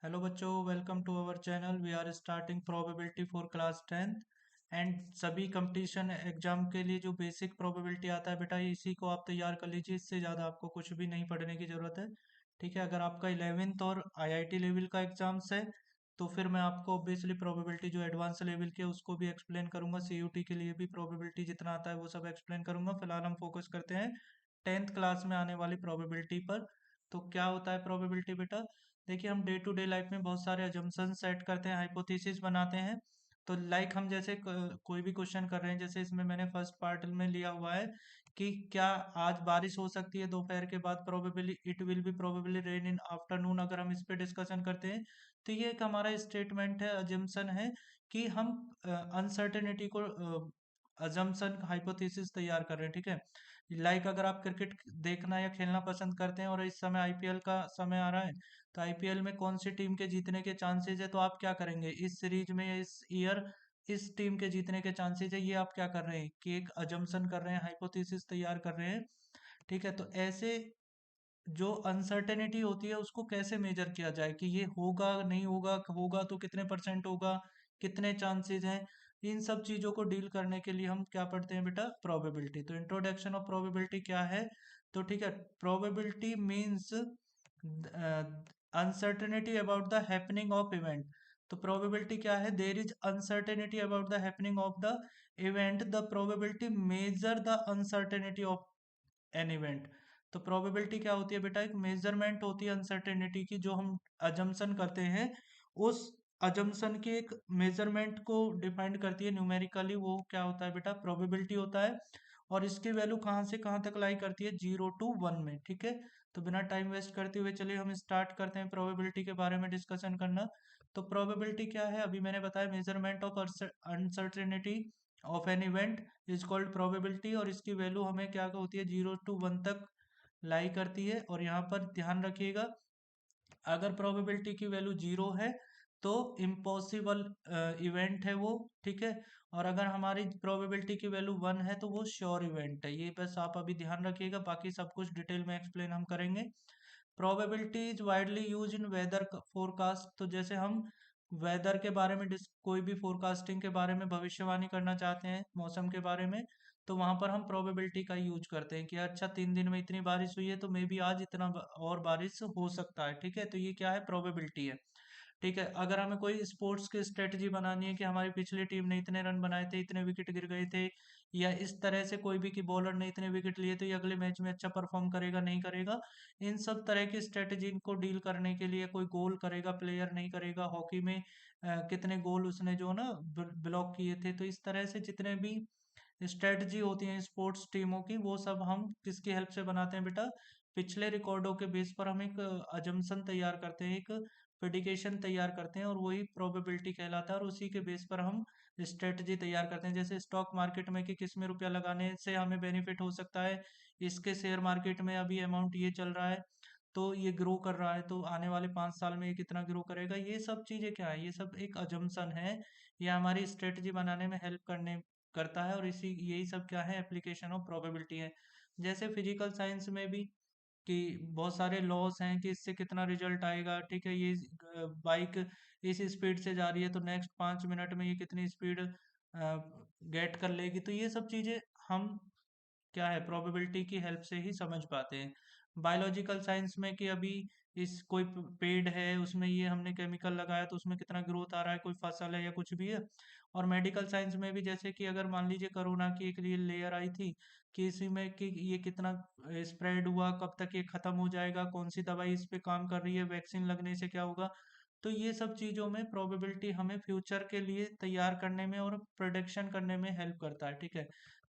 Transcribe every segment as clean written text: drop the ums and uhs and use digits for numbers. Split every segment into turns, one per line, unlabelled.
Hello बच्चों, welcome to our channel. We are starting probability for class 10th and सभी competition exam के लिए जो बेसिक प्रोबेबिलिटी आता है बेटा, इसी को आप तैयार कर लीजिए। इससे ज़्यादा आपको कुछ भी नहीं पढ़ने की ज़रूरत है। ठीक है, अगर आपका 11th और आईआईटी लेवल का एग्जाम्स है तो फिर मैं आपको ऑब्वियसली प्रोबेबिलिटी जो एडवांस लेवल की है उसको भी एक्सप्लेन करूंगा। सीयूटी के लिए भी प्रोबेबिलिटी जितना आता है वो सब एक्सप्लेन करूंगा। फिलहाल हम फोकस करते हैं 10th क्लास में आने वाली प्रोबेबिलिटी पर। तो क्या होता है प्रोबेबिलिटी बेटा? देखिए, हम डे टू डे लाइफ में बहुत सारे अजम्पशन सेट करते हैं, हाइपोथेसिस बनाते हैं। तो लाइक हम जैसे कोई भी क्वेश्चन कर रहे हैं, जैसे इसमें मैंने फर्स्ट पार्ट में लिया हुआ है कि क्या आज बारिश हो सकती है दोपहर के बाद, probably it will be probably rain in afternoon. अगर हम इस पे डिस्कशन करते हैं तो ये एक हमारा स्टेटमेंट है, अजम्पशन है कि हम अनसर्टेनिटी को अजम्पशन हाइपोथेसिस तैयार कर रहे हैं। ठीक है, लाइक अगर आप क्रिकेट देखना या खेलना पसंद करते हैं और इस समय आईपीएल का समय आ रहा है, तो आईपीएल में कौन सी टीम के जीतने के चांसेस है, तो आप क्या करेंगे इस सीरीज में या इस ईयर इस टीम के जीतने के चांसेस है, ये आप क्या कर रहे हैं कि एक अजम्पशन कर रहे हैं, हाइपोथेसिस तैयार कर रहे हैं। ठीक है, तो ऐसे जो अनसर्टेनिटी होती है उसको कैसे मेजर किया जाए कि ये होगा नहीं होगा, होगा तो कितने परसेंट होगा, कितने चांसेस हैं। इन सब चीजों को डील करने के लिए हम क्या पढ़ते हैं बेटा? प्रोबेबिलिटी। तो इंट्रोडक्शन ऑफ प्रोबेबिलिटी क्या है? तो ठीक है, probability means uncertainty about the happening of event. तो प्रोबेबिलिटी क्या है? There is uncertainty about the happening of the event, the probability measure the uncertainty of an event. तो प्रोबेबिलिटी क्या होती है बेटा? एक मेजरमेंट होती है अनसर्टेनिटी की, जो हम अजम्पशन करते हैं उस अजम्पशन की एक मेजरमेंट को डिफाइन करती है न्यूमेरिकली। वो क्या होता है बेटा? प्रोबेबिलिटी होता है। और इसकी वैल्यू कहाँ से कहाँ तक लाई करती है? 0 to 1 में। ठीक है, तो बिना टाइम वेस्ट करते हुए चलिए हम स्टार्ट करते हैं प्रोबेबिलिटी के बारे में डिस्कशन करना। तो प्रोबेबिलिटी क्या है? अभी मैंने बताया, measurement of uncertainty of an event is called probability. और इसकी वैल्यू हमें क्या होती है? 0 to 1 तक लाई करती है। और यहाँ पर ध्यान रखिएगा, अगर प्रोबेबिलिटी की वैल्यू 0 है तो इम्पॉसिबल इवेंट है वो। ठीक है, और अगर हमारी प्रोबेबिलिटी की वैल्यू 1 है तो वो श्योर इवेंट है। ये बस आप अभी ध्यान रखिएगा, बाकी सब कुछ डिटेल में एक्सप्लेन हम करेंगे। Probability is widely use in weather forecast. तो जैसे हम वेदर के बारे में कोई भी फोरकास्टिंग के बारे में भविष्यवाणी करना चाहते हैं मौसम के बारे में, तो वहां पर हम प्रोबेबिलिटी का यूज करते हैं कि अच्छा 3 दिन में इतनी बारिश हुई है तो मे बी आज इतना और बारिश हो सकता है। ठीक है, तो ये क्या है? प्रोबेबिलिटी है। ठीक है, अगर हमें कोई स्पोर्ट्स की स्ट्रेटजी बनानी है कि हमारी पिछली टीम ने इतने रन बनाए थे, इतने विकेट गिर गए थे, या इस तरह से कोई भी कि बॉलर ने इतने विकेट लिए तो ये अगले मैच में अच्छा परफॉर्म करेगा नहीं करेगा, इन सब तरह की स्ट्रेटजी को डील करने के लिए, कोई गोल करेगा प्लेयर नहीं करेगा, हॉकी में कितने गोल उसने जो ना ब्लॉक किए थे, तो इस तरह से जितने भी स्ट्रेटजी होती हैं स्पोर्ट्स टीमों की, वो सब हम किसकी हेल्प से बनाते हैं बेटा? पिछले रिकॉर्डों के बेस पर हम एक अजम्पशन तैयार करते हैं, एक प्रेडिकेशन तैयार करते हैं, और वही प्रोबेबिलिटी कहलाता है। और उसी के बेस पर हम स्ट्रेटजी तैयार करते हैं। जैसे स्टॉक मार्केट में कि किस में रुपया लगाने से हमें बेनिफिट हो सकता है, इसके शेयर मार्केट में अभी अमाउंट ये चल रहा है तो ये ग्रो कर रहा है, तो आने वाले 5 साल में ये कितना ग्रो करेगा। ये सब चीजें क्या है? ये सब एक अजम्पशन है। ये हमारी स्ट्रेटजी बनाने में हेल्प करने करता है। और इसी यही सब क्या है? एप्लीकेशन ऑफ प्रोबेबिलिटी है। जैसे फिजिकल साइंस में भी कि बहुत सारे लॉस हैं कि इससे कितना रिजल्ट आएगा। ठीक है, ये बाइक इस स्पीड से जा रही है तो नेक्स्ट 5 मिनट में ये कितनी स्पीड गेट कर लेगी। तो ये सब चीजें हम क्या है? प्रोबेबिलिटी की हेल्प से ही समझ पाते हैं। बायोलॉजिकल साइंस में कि अभी इस कोई पेड़ है उसमें ये हमने केमिकल लगाया तो उसमें कितना ग्रोथ आ रहा है, कोई फसल है या कुछ भी है। और मेडिकल साइंस में भी जैसे कि अगर मान लीजिए कोरोना की एक लिए लेयर आई थी कि इसी में कि ये कितना स्प्रेड हुआ, कब तक ये खत्म हो जाएगा, कौन सी दवाई इस पे काम कर रही है, वैक्सीन लगने से क्या होगा। तो ये सब चीज़ों में प्रोबेबिलिटी हमें फ्यूचर के लिए तैयार करने में और प्रोडिक्शन करने में हेल्प करता है। ठीक है,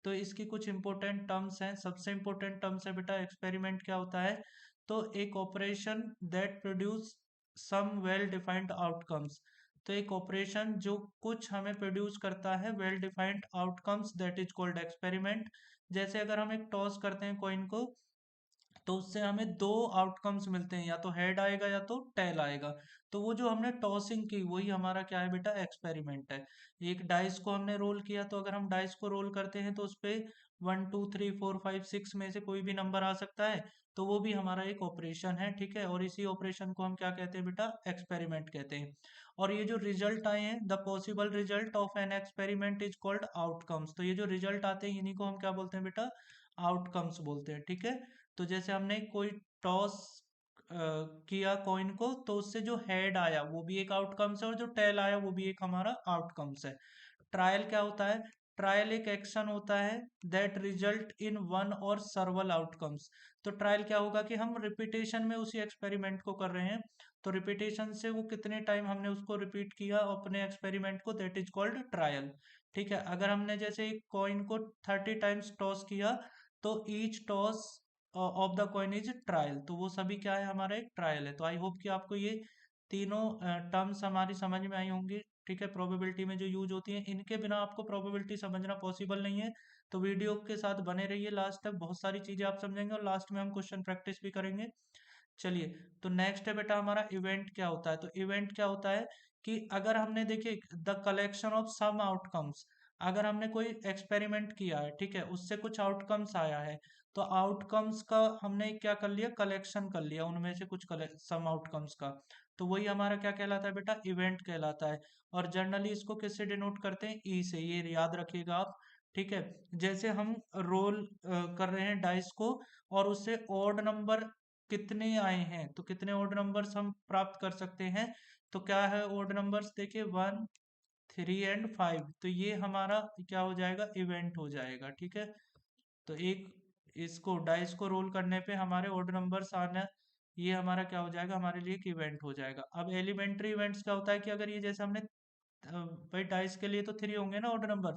तो इसकी कुछ इंपॉर्टेंट टर्म्स हैं। सबसे इंपॉर्टेंट टर्म्स है बेटा एक्सपेरिमेंट। क्या होता है? तो एक operation that produce some well defined outcomes. तो एक ऑपरेशन जो कुछ हमें प्रोड्यूस करता है well defined outcomes, that is called experiment. जैसे अगर हम एक टॉस करते हैं कॉइन को, तो उससे हमें दो आउटकम्स मिलते हैं, या तो हेड आएगा या तो टेल आएगा। तो वो जो हमने टॉसिंग की वही हमारा क्या है बेटा? एक्सपेरिमेंट है। एक डाइस को हमने रोल किया, तो अगर हम डाइस को रोल करते हैं तो उस पे 1 2 3 4 5 6 में से कोई भी नंबर आ सकता है, तो वो भी हमारा एक ऑपरेशन है, ठीक है। और इसी ऑपरेशन को हम क्या कहते हैं बेटा, एक्सपेरिमेंट कहते हैं। और ये जो रिजल्ट आए हैं, the possible result of an experiment is called outcomes. तो ये जो रिजल्ट आते हैं इन्हीं को हम क्या बोलते हैं बेटा, आउटकम्स बोलते हैं, ठीक है। तो जैसे हमने कोई टॉस किया कॉइन को, तो उससे जो हेड आया वो भी एक आउटकम्स है, और जो टेल आया वो भी एक हमारा आउटकम्स है। ट्रायल क्या होता है, ट्रायल एक एक्शन होता है दैट रिजल्ट इन वन और सर्वल आउटकम्स। तो ट्रायल क्या होगा कि हम रिपीटेशन में उसी एक्सपेरिमेंट को कर रहे हैं, तो रिपीटेशन से वो कितने टाइम हमने उसको रिपीट किया अपने एक्सपेरिमेंट को, दैट इज कॉल्ड ट्रायल, ठीक है। अगर हमने जैसे एक कॉइन को 30 टाइम्स टॉस किया, तो each toss of the coin is trial, तो वो सभी क्या है, हमारा एक ट्रायल है। तो आई होप कि आपको ये तीनों टर्म्स हमारी समझ में आई होंगी, ठीक है। प्रोबेबिलिटी में जो यूज होती है, इनके बिना आपको प्रोबेबिलिटी समझना पॉसिबल नहीं है। तो वीडियो के साथ बने रहिए लास्ट तक, बहुत सारी चीजें आप समझेंगे, और लास्ट में हम क्वेश्चन प्रैक्टिस भी करेंगे। चलिए, तो नेक्स्ट है बेटा हमारा इवेंट क्या होता है। तो इवेंट क्या होता है कि अगर हमने देखिए the collection of some outcomes, अगर हमने कोई एक्सपेरिमेंट किया है, ठीक है, उससे कुछ आउटकम्स आया है, तो आउटकम्स का हमने क्या कर लिया, कलेक्शन कर लिया उनमें से कुछ सम आउटकम्स का, तो वही हमारा क्या कहलाता है बेटा, इवेंट कहलाता है। और जनरली इसको किससे डिनोट करते हैं, ई से, ये याद रखिएगा आप, ठीक है। जैसे हम रोल कर रहे हैं डाइस को, और उससे ऑड नंबर कितने आए हैं, तो कितने ऑड नंबर्स हम प्राप्त कर सकते हैं, तो क्या है ऑड नंबर्स, देखिए 1 3 एंड 5, तो ये हमारा क्या हो जाएगा, इवेंट हो जाएगा, ठीक है। तो एक इसको डाइस को रोल करने पे हमारे ऑड नंबर्स आना, ये हमारा क्या हो जाएगा, हमारे लिए एक इवेंट हो जाएगा। अब एलिमेंट्री इवेंट्स क्या होता है कि अगर ये जैसे हमने भाई डाइस के लिए तो 3 होंगे ना ऑड नंबर,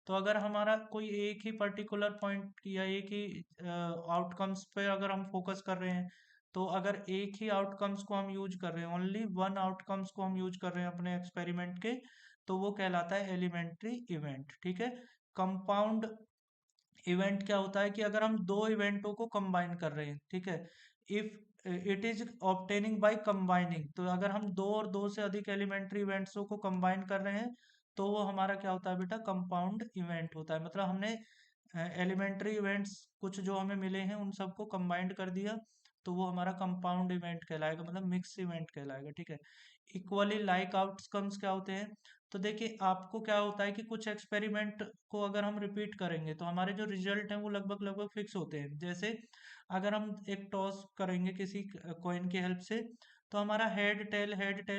तो अगर हमारा कोई एक ही पर्टिकुलर पॉइंट या एक ही आउटकम्स पे अगर हम फोकस कर रहे हैं, तो अगर एक ही आउटकम्स को हम यूज कर रहे हैं, ओनली वन आउटकम्स को हम यूज कर रहे हैं अपने एक्सपेरिमेंट के, तो वो कहलाता है एलिमेंट्री इवेंट, ठीक है। कंपाउंड इवेंट क्या होता है कि अगर हम दो इवेंटों को कंबाइन कर रहे हैं, ठीक है, if it is obtaining by combining, तो अगर हम दो और दो से अधिक एलिमेंट्री इवेंट्सों को कंबाइन कर रहे हैं, तो वो हमारा क्या होता है बेटा, कंपाउंड इवेंट होता है। मतलब हमने एलिमेंट्री इवेंट्स कुछ जो हमें मिले हैं उन सबको कंबाइंड कर दिया, तो वो हमारा कंपाउंड इवेंट कहलाएगा, मतलब मिक्स इवेंट कहलाएगा, ठीक है। इक्वली लाइक आउटकम्स क्या होते हैं, तो देखिए आपको क्या होता है कि कुछ एक्सपेरिमेंट को अगर हम रिपीट करेंगे, तो हमारे जो रिजल्ट हैं वो लगभग लगभग फिक्स होते हैं। जैसे अगर हम एक टॉस करेंगे किसी कॉइन की हेल्प से, तो हमारा हेड टेल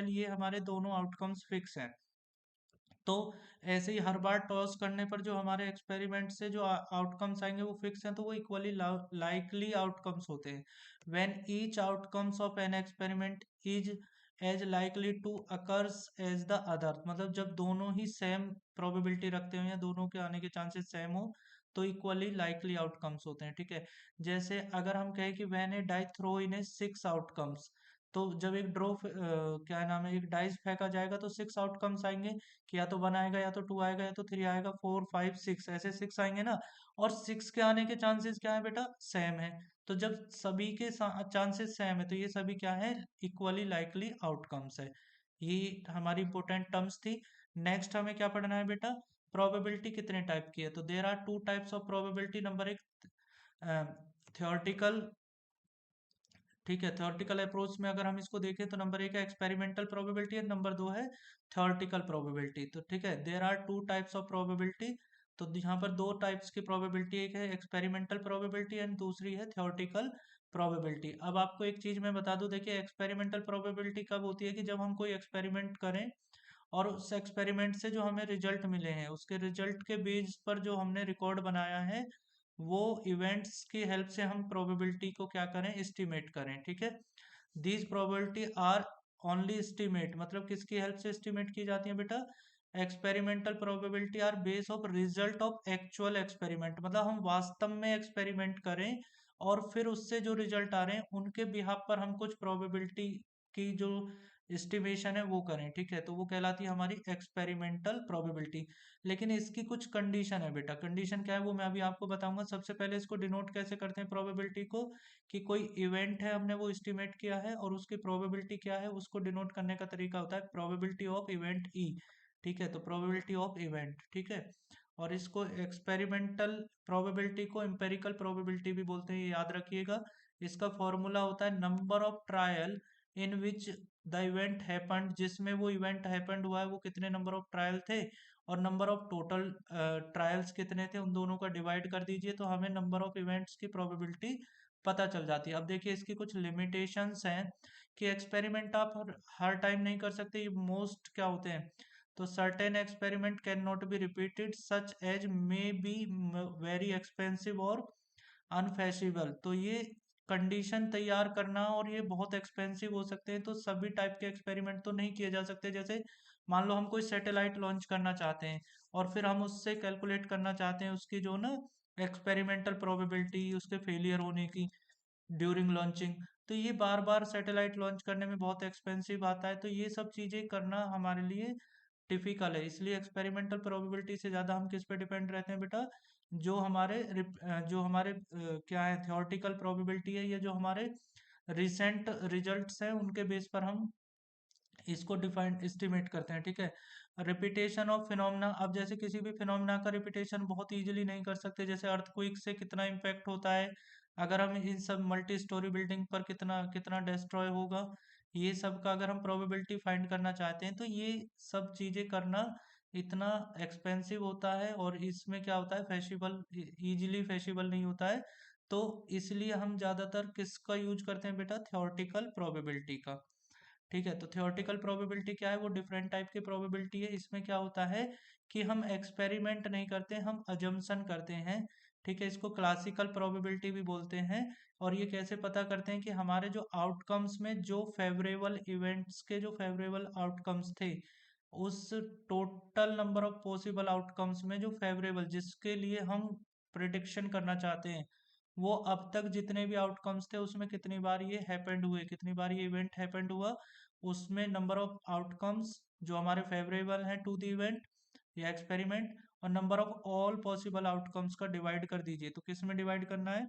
ये हमारे दोनों आउटकम्स फिक्स हैं। तो ऐसे ही हर बार टॉस करने पर जो हमारे एक्सपेरिमेंट से जो आउटकम्स आएंगे वो फिक्स हैं, तो वो इक्वली लाइकली आउटकम्स होते हैं। When each outcomes of an experiment is as likely to occurs as the other, मतलब जब दोनों ही सेम प्रोबेबिलिटी रखते हो या दोनों के आने के चांसेस सेम हो, तो इक्वली लाइकली आउटकम्स होते हैं, ठीक है। जैसे अगर हम कहें कि when a die throw in a 6 outcomes, तो जब एक क्या नाम है, एक डाइस फेंका जाएगा, तो 6 आउटकम्स आएंगे, कि या तो 1 आएगा, या तो 2 आएगा, या तो 3 आएगा, 4 5 6, ऐसे 6 आएंगे ना। और 6 के आने के चांसेस क्या है बेटा, सेम है। तो जब सभी के चांसेस सेम है, तो ये सभी क्या है, इक्वली लाइकली आउटकम्स है। ये हमारी इंपॉर्टेंट टर्म्स थी। नेक्स्ट हमें क्या पढ़ना है बेटा, प्रोबेबिलिटी कितने टाइप की है। तो there are 2 types of probability. Number एक थ्योरेटिकल, ठीक है, थ्योरेटिकल अप्रोच में अगर हम इसको देखें, तो नंबर एक है एक्सपेरिमेंटल प्रोबेबिलिटी, और नंबर दो है थ्योरेटिकल प्रोबेबिलिटी। तो ठीक है, there are 2 types of probability. तो यहाँ पर 2 टाइप्स की प्रोबेबिलिटी, एक है एक्सपेरिमेंटल प्रोबेबिलिटी एंड दूसरी है थ्योरेटिकल प्रोबेबिलिटी। अब आपको एक चीज मैं बता दूं, देखिए एक्सपेरिमेंटल प्रोबेबिलिटी कब होती है, कि जब हम कोई एक्सपेरिमेंट करें, और उस एक्सपेरिमेंट से जो हमें रिजल्ट मिले हैं, उसके रिजल्ट के बेस पर जो हमने रिकॉर्ड बनाया है, वो इवेंट्स की हेल्प से हम प्रोबेबिलिटी को क्या करें, एस्टिमेट करें, ठीक है। These probability are only estimate, मतलब किसकी हेल्प से एस्टिमेट की जाती है बेटा, experimental probability are base of result of actual experiment, मतलब हम वास्तव में एक्सपेरिमेंट करें, और फिर उससे जो रिजल्ट आ रहे हैं उनके बिहाफ पर हम कुछ प्रोबेबिलिटी की जो एस्टिमेशन है वो करें, ठीक है। तो वो कहलाती है हमारी एक्सपेरिमेंटल प्रोबेबिलिटी। लेकिन इसकी कुछ कंडीशन है बेटा, कंडीशन क्या है वो मैं अभी आपको बताऊंगा। सबसे पहले इसको डिनोट कैसे करते हैं प्रोबेबिलिटी को, कि कोई इवेंट है हमने वो एस्टिमेट किया है, और उसकी प्रोबेबिलिटी क्या है, उसको डिनोट करने का तरीका होता है प्रोबेबिलिटी ऑफ इवेंट ई, ठीक है। तो प्रोबेबिलिटी ऑफ इवेंट, ठीक है। और इसको एक्सपेरिमेंटल प्रोबेबिलिटी को एम्पेरिकल प्रोबेबिलिटी भी बोलते हैं, ये याद रखिएगा। इसका फॉर्मूला होता है number of trial in which the event happened, जिसमें वो इवेंट हैपेंड हुआ है वो कितने नंबर ऑफ ट्रायल थे, और नंबर ऑफ टोटल ट्रायल्स कितने थे, उन दोनों का डिवाइड कर दीजिए तो हमें नंबर ऑफ इवेंट्स की प्रोबेबिलिटी पता चल जाती है। अब देखिए इसकी कुछ लिमिटेशंस हैं कि एक्सपेरिमेंट आप हर टाइम नहीं कर सकते, ये मोस्ट क्या होते हैं, तो certain experiment can not be repeated such as may be very expensive और अनफेसिबल, तो ये कंडीशन तैयार करना और ये बहुत एक्सपेंसिव हो सकते हैं, तो सभी टाइप के एक्सपेरिमेंट तो नहीं किए जा सकते। जैसे मान लो हम कोई सैटेलाइट लॉन्च करना चाहते हैं और फिर हम उससे कैलकुलेट करना चाहते हैं उसकी जो ना एक्सपेरिमेंटल प्रोबेबिलिटी उसके फेलियर होने की ड्यूरिंग लॉन्चिंग, तो ये बार बार सैटेलाइट लॉन्च करने में बहुत एक्सपेंसिव आता है, तो ये सब चीज़ें करना हमारे लिए टिपिकल है। इसलिए एक्सपेरिमेंटल प्रोबेबिलिटी से ज़्यादा हम किस पे डिपेंड रहते हैं बेटा, जो हमारे क्या है थियोरेटिकल प्रोबेबिलिटी है या जो हमारे रिसेंट रिजल्ट्स हैं उनके बेस पर हम इसको डिफाइन एस्टिमेट करते हैं, ठीक है। रिपीटेशन ऑफ फिनोमेना, अब जैसे किसी भी फिनोमेना का रिपीटेशन बहुत इजीली नहीं कर सकते, जैसे अर्थक्वेक से कितना इम्पैक्ट होता है, अगर हम इन सब मल्टी स्टोरी बिल्डिंग पर कितना कितना डिस्ट्रॉय होगा, ये सब का अगर हम प्रोबेबिलिटी फाइंड करना चाहते हैं तो ये सब चीज़ें करना इतना एक्सपेंसिव होता है और इसमें क्या होता है फैसिबल इजीली फैसिबल नहीं होता है, तो इसलिए हम ज़्यादातर किसका यूज करते हैं बेटा, थ्योरेटिकल प्रोबेबिलिटी का। ठीक है, तो थ्योरेटिकल प्रोबेबिलिटी क्या है, वो डिफरेंट टाइप की प्रोबेबिलिटी है। इसमें क्या होता है कि हम एक्सपेरिमेंट नहीं करते, हम अजम्पशन करते हैं, ठीक है। इसको क्लासिकल प्रोबेबिलिटी भी बोलते हैं। और ये कैसे पता करते हैं कि हमारे जो आउटकम्स में जो फेवरेबल इवेंट्स के जो फेवरेबल आउटकम्स थे, उस total number of possible outcomes में जो फेवरेबल जिसके लिए हम प्रिडिक्शन करना चाहते हैं, वो अब तक जितने भी आउटकम्स थे उसमें कितनी बार ये हैपेंड हुए, कितनी बार ये इवेंट हैपेंड हुआ, उसमें नंबर ऑफ आउटकम्स जो हमारे फेवरेबल हैं टू द इवेंट या एक्सपेरिमेंट, और number of all possible outcomes का डिवाइड कर दीजिए। तो किस में डिवाइड करना है,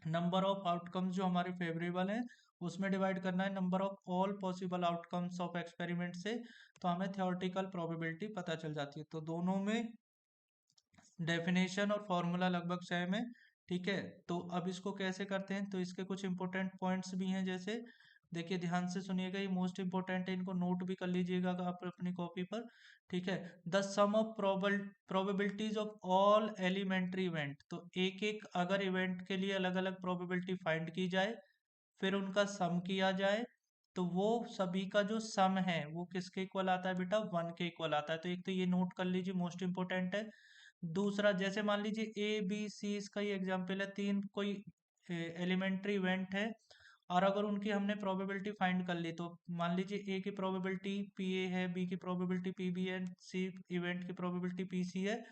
नंबर ऑफ आउटकम्स जो हमारे फेवरेबल हैं उसमें डिवाइड करना है number of all possible outcomes of experiment से, तो हमें थ्योरेटिकल प्रोबेबिलिटी पता चल जाती है। तो दोनों में डेफिनेशन और फॉर्मूला लगभग सेम है, ठीक है। तो अब इसको कैसे करते हैं, तो इसके कुछ इंपॉर्टेंट पॉइंट्स भी हैं, जैसे देखिए ध्यान से सुनिएगा, ये मोस्ट इंपॉर्टेंट है, इनको नोट भी कर लीजिएगा आप अपनी कॉपी पर, ठीक है। The sum of probabilities of all elementary event, तो एक एक अगर इवेंट के लिए अलग अलग प्रोबेबिलिटी फाइंड की जाए, फिर उनका सम किया जाए, तो वो सभी का जो सम है वो किसके इक्वल आता है बेटा, 1 के इक्वल आता है। तो एक तो ये नोट कर लीजिए, मोस्ट इंपोर्टेंट है। दूसरा, जैसे मान लीजिए ए बी सी इसका ही एग्जांपल है, तीन कोई एलिमेंट्री इवेंट है, और अगर उनकी हमने प्रोबेबिलिटी फाइंड कर ली, तो मान लीजिए ए की प्रोबेबिलिटी पी ए है, बी की प्रोबेबिलिटी पी बी है, सी इवेंट की प्रोबेबिलिटी पी सी है,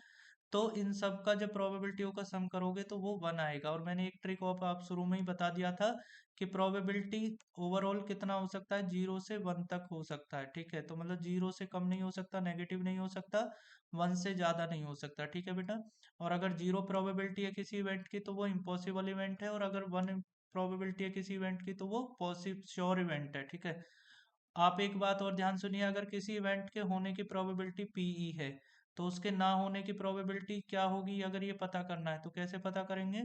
तो इन सब का जब प्रोबेबिलिटियों का सम करोगे तो वो 1 आएगा। और मैंने एक ट्रिक ऑफ आप शुरू में ही बता दिया था कि प्रोबेबिलिटी ओवरऑल कितना हो सकता है, 0 से 1 तक हो सकता है, ठीक है। तो मतलब 0 से कम नहीं हो सकता, नेगेटिव नहीं हो सकता, 1 से ज़्यादा नहीं हो सकता, ठीक है बेटा। और अगर 0 प्रोबेबिलिटी है किसी इवेंट की तो वो इम्पॉसिबल इवेंट है, और अगर 1 प्रोबेबिलिटी है किसी इवेंट की तो वो पॉसिबल श्योर इवेंट है, ठीक है। आप एक बात और ध्यान सुनिए, अगर किसी इवेंट के होने की प्रोबेबिलिटी पीई है, तो उसके ना होने की प्रोबेबिलिटी क्या होगी, अगर ये पता करना है तो कैसे पता करेंगे,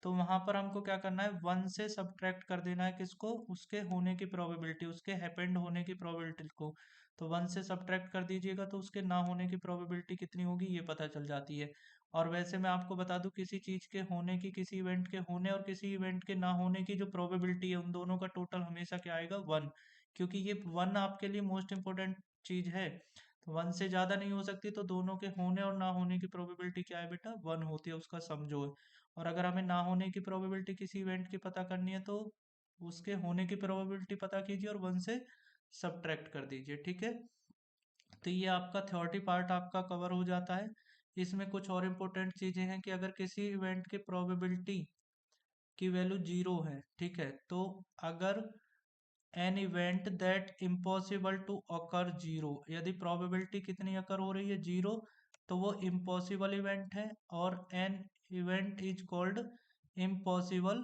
तो वहां पर हमको क्या करना है, 1 से सब्ट्रैक्ट कर देना है किसको, उसके होने की प्रोबेबिलिटी, उसके हैपेंड होने की प्रोबेबिलिटी को। तो 1 से सब्ट्रैक्ट कर दीजिएगा तो उसके ना होने की प्रोबेबिलिटी कितनी होगी ये पता चल जाती है। और वैसे मैं आपको बता दूं, किसी चीज के होने की, किसी इवेंट के होने और किसी इवेंट के ना होने की जो प्रोबेबिलिटी है उन दोनों का टोटल हमेशा क्या आएगा, 1, क्योंकि ये 1 आपके लिए मोस्ट इंपॉर्टेंट चीज है। तो 1 से ज्यादा नहीं हो सकती, तो दोनों के होने और ना होने की प्रोबेबिलिटी क्या है बेटा, 1 होती है, उसका सम जो है। और अगर हमें ना होने की प्रोबेबिलिटी किसी इवेंट की पता करनी है तो उसके होने की प्रोबेबिलिटी पता कीजिए और 1 से सब्ट्रैक्ट कर दीजिए, ठीक है। तो ये आपका थ्योरेटी पार्ट आपका कवर हो जाता है। इसमें कुछ और इम्पोर्टेंट चीजें हैं कि अगर किसी इवेंट की प्रोबेबिलिटी की वैल्यू 0 है, ठीक है, तो अगर an event that impossible to occur 0, यदि प्रोबेबिलिटी कितनी अकर हो रही है, 0, तो वो इम्पॉसिबल इवेंट है, और an event is called impossible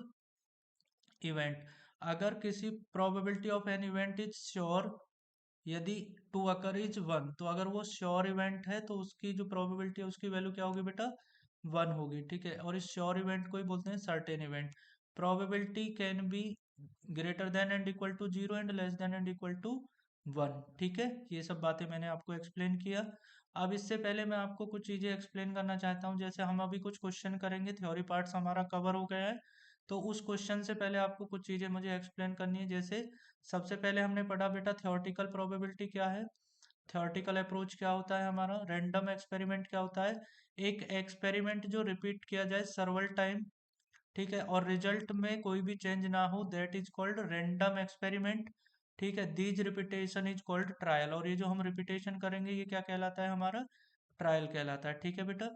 event. अगर किसी probability of an event is sure, यदि टू अकर इज वन, तो अगर वो श्योर इवेंट है तो उसकी जो प्रोबेबिलिटी है उसकी वैल्यू क्या होगी बेटा, वन होगी, ठीक है। और इस श्योर इवेंट को ही बोलते हैं certain event. Probability can be greater than and equal to zero and less than and equal to one, ठीक है। ये सब बातें मैंने आपको एक्सप्लेन किया। अब इससे पहले मैं आपको कुछ चीज़ें एक्सप्लेन करना चाहता हूँ। जैसे हम अभी कुछ क्वेश्चन करेंगे, थ्योरी पार्ट्स हमारा कवर हो गया है, तो उस क्वेश्चन से पहले आपको कुछ चीज़ें मुझे एक्सप्लेन करनी है। जैसे सबसे पहले हमने पढ़ा बेटा थ्योरेटिकल प्रोबेबिलिटी क्या है, थ्योरेटिकल अप्रोच क्या होता है हमारा, रैंडम एक्सपेरिमेंट क्या होता है, एक एक्सपेरिमेंट जो रिपीट किया जाए सर्वल टाइम, ठीक है, और रिजल्ट में कोई भी चेंज ना हो, that is called random experiment, ठीक है। These repetition is called trial, और ये जो हम रिपीटेशन करेंगे ये क्या कहलाता है हमारा, ट्रायल कहलाता है, ठीक है बेटा।